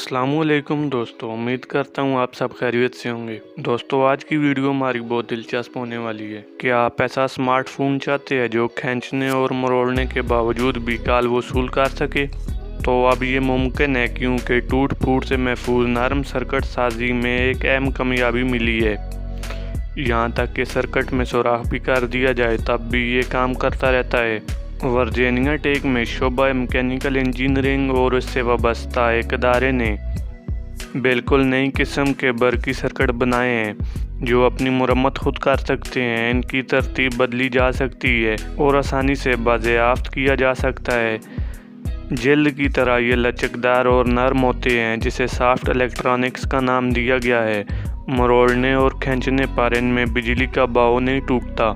अस्सलाम वालेकुम दोस्तों, उम्मीद करता हूँ आप सब खैरियत से होंगे। दोस्तों, आज की वीडियो हमारी बहुत दिलचस्प होने वाली है। क्या आप ऐसा स्मार्टफोन चाहते हैं जो खींचने और मरोड़ने के बावजूद भी कॉल वसूल कर सके? तो अब ये मुमकिन है, क्योंकि टूट फूट से महफूज नरम सर्किट साजी में एक अहम कामयाबी मिली है। यहाँ तक कि सर्किट में सुराख भी कर दिया जाए तब भी ये काम करता रहता है। वर्जीनिया टेक में शोबा मैकेनिकल इंजीनियरिंग और इससे वाबस्ता एक इदारे ने बिल्कुल नई किस्म के बरकी सर्किट बनाए हैं जो अपनी मुरम्मत खुद कर सकते हैं। इनकी तरतीब बदली जा सकती है और आसानी से बाज़ेयाफ्त किया जा सकता है। जेल की तरह ये लचकदार और नरम होते हैं, जिसे सॉफ्ट इलेक्ट्रॉनिक्स का नाम दिया गया है। मरोड़ने और खींचने पर इनमें बिजली का बहाव नहीं टूटता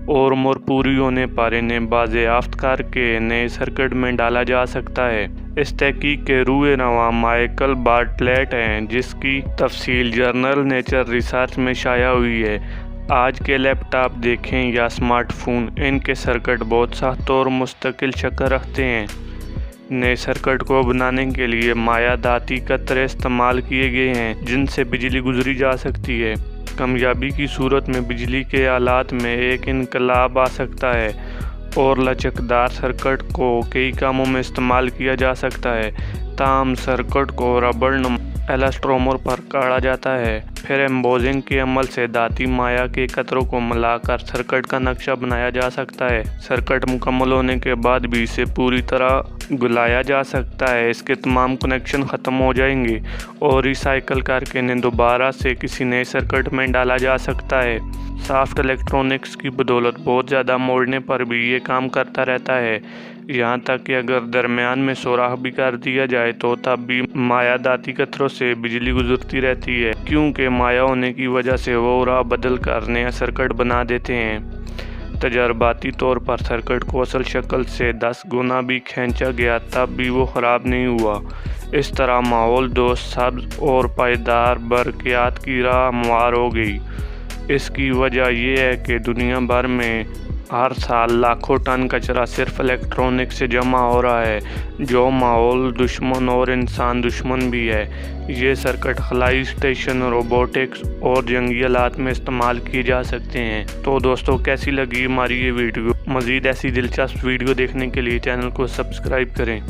और उम्र पूरी होने पर इन्हें बाज़ेयाफ्त करके नए सर्किट में डाला जा सकता है। इस तहकीक के रूए रवां माइकल बार्टलेट हैं, जिसकी तफसील जर्नल नेचर रिसर्च में शाया हुई है। आज के लैपटॉप देखें या स्मार्टफोन, इनके सर्किट बहुत सख्त और मुस्तकिल शक्ल रखते हैं। नए सर्किट को बनाने के लिए मायादाती कतरे इस्तेमाल किए गए हैं जिनसे बिजली गुजरी जा सकती है। कामयाबी की सूरत में बिजली के आलात में एक इनकलाब आ सकता है और लचकदार सर्किट को कई कामों में इस्तेमाल किया जा सकता है। ताम सर्किट को रबड़ एलास्टोमर पर काढ़ा जाता है, फिर एम्बोजिंग के अमल से दाती माया के कतरों को मिलाकर सर्किट का नक्शा बनाया जा सकता है। सर्किट मुकम्मल होने के बाद भी इसे पूरी तरह गुलाया जा सकता है। इसके तमाम कनेक्शन ख़त्म हो जाएंगे और रिसाइकल करके इन्हें दोबारा से किसी नए सर्किट में डाला जा सकता है। सॉफ्ट इलेक्ट्रॉनिक्स की बदौलत बहुत ज़्यादा मोड़ने पर भी ये काम करता रहता है। यहाँ तक कि अगर दरमियान में सुराख भी कर दिया जाए तो तब भी मायादाती कतरों से बिजली गुजरती रहती है, क्योंकि माया होने की वजह से वो राह बदल कर नया सर्किट बना देते हैं। तजर्बाती तौर पर सर्किट को असल शक्ल से 10 गुना भी खींचा गया तब भी वो ख़राब नहीं हुआ। इस तरह माहौल दोस्त सब्ज़ और पायदार बरक़ियात की राह हमवार हो गई। इसकी वजह यह है कि दुनिया भर में हर साल लाखों टन कचरा सिर्फ इलेक्ट्रॉनिक से जमा हो रहा है, जो माहौल दुश्मन और इंसान दुश्मन भी है। ये सर्किट खलाई स्टेशन, रोबोटिक्स और जंगी आलात में इस्तेमाल किए जा सकते हैं। तो दोस्तों, कैसी लगी हमारी ये वीडियो? मज़ीद ऐसी दिलचस्प वीडियो देखने के लिए चैनल को सब्सक्राइब करें।